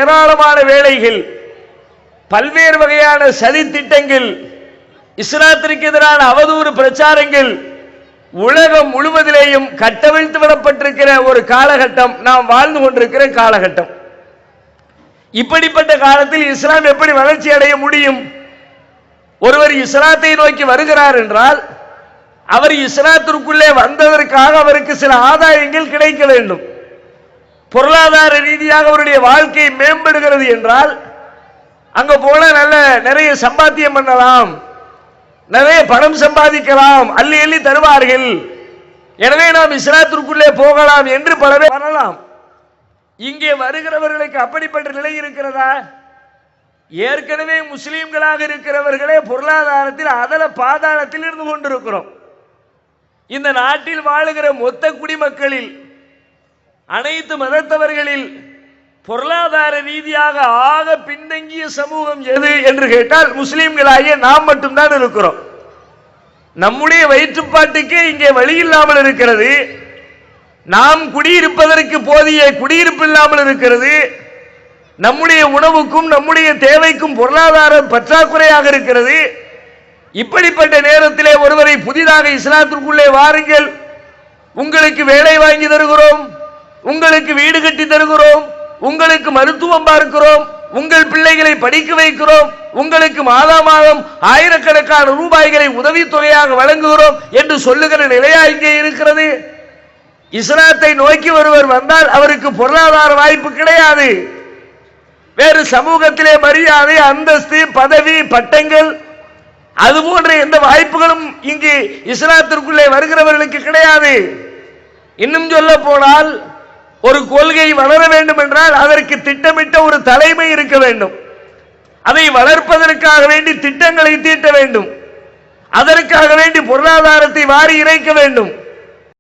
ஏராளமான வேலைகள், பல்வேறு வகையான சதி திட்டங்கள், இஸ்லாத்திற்கு எதிரான அவதூறு பிரச்சாரங்கள் உலகம் முழுவதிலேயும் கட்டவிழ்த்து விடப்பட்டிருக்கிற ஒரு காலகட்டம் நாம் வாழ்ந்து கொண்டிருக்கிற காலகட்டம். இப்படிப்பட்ட காலத்தில் இஸ்லாம் எப்படி வளர்ச்சி அடைய முடியும்? ஒருவர் இஸ்லாத்தை நோக்கி வருகிறார் என்றால் அவர் இஸ்லாத்திற்குள்ளே வந்ததற்காக அவருக்கு சில ஆதாயங்கள் கிடைக்க வேண்டும். பொருளாதார ரீதியாக அவருடைய வாழ்க்கை மேம்படுகிறது என்றால் அங்க போல நிறைய சம்பாத்தியம் பண்ணலாம், நிறைய பணம் சம்பாதிக்கலாம், அள்ளி அள்ளி தருவார்கள், எனவே நாம் இஸ்லாத்திற்குள்ளே போகலாம் என்று பல பேர் வரலாம். இங்கே வருகிறவர்களுக்கு அப்படிப்பட்ட நிலை இருக்கிறதா? ஏற்கனவே முஸ்லிம்களாக இருக்கிறவர்களே பொருளாதாரத்தில் அதல பாதாளத்தில் இருந்து கொண்டிருக்கிறோம். இந்த நாட்டில் வாழுகிற மொத்த குடிமக்களில் அனைத்து மதத்தவர்களில் பொருளாதார ரீதியாக ஆக பின்தங்கிய சமூகம் எது என்று கேட்டால் முஸ்லிம்களாகிய நாம் மட்டும்தான் இருக்கிறோம். நம்முடைய வயிற்றுப்பாட்டுக்கே இங்கே வழி இல்லாமல் இருக்கிறது. நாம் குடியிருப்பதற்கு போதிய குடியிருப்பு இல்லாமல் இருக்கிறது. நம்முடைய உணவுக்கும் நம்முடைய தேவைக்கும் பொருளாதார பற்றாக்குறையாக இருக்கிறது. இப்படிப்பட்ட நேரத்திலே ஒருவரை புதிதாக இஸ்லாத்திற்குள்ளே வாருங்கள், உங்களுக்கு வேலை வாங்கி தருகிறோம், உங்களுக்கு வீடு கட்டி தருகிறோம், உங்களுக்கு மருத்துவம் பார்க்கிறோம், உங்கள் பிள்ளைகளை படிக்க வைக்கிறோம், உங்களுக்கு மாதா மாதம் ஆயிரக்கணக்கான ரூபாய்களை உதவித்தொகையாக வழங்குகிறோம் என்று சொல்லுகிற நிலையா இங்கே இருக்கிறது? இஸ்லாத்தை நோக்கி ஒருவர் வந்தால் அவருக்கு பொருளாதார வாய்ப்பு கிடையாது. வேறு சமூகத்திலே மரியாதை, அந்தஸ்து, பதவி, பட்டங்கள், அது போன்ற எந்த வாய்ப்புகளும் இங்கு இஸ்லாத்திற்குள்ளே வருகிறவர்களுக்கு கிடையாது. இன்னும் சொல்ல போனால் ஒரு கொள்கை வளர வேண்டும் என்றால் அதற்கு திட்டமிட்ட ஒரு தலைமை இருக்க வேண்டும். அதை வளர்ப்பதற்காக வேண்டி திட்டங்களை தீட்ட வேண்டும். அதற்காக வேண்டி பொருளாதாரத்தை வாரி இறைக்க வேண்டும்.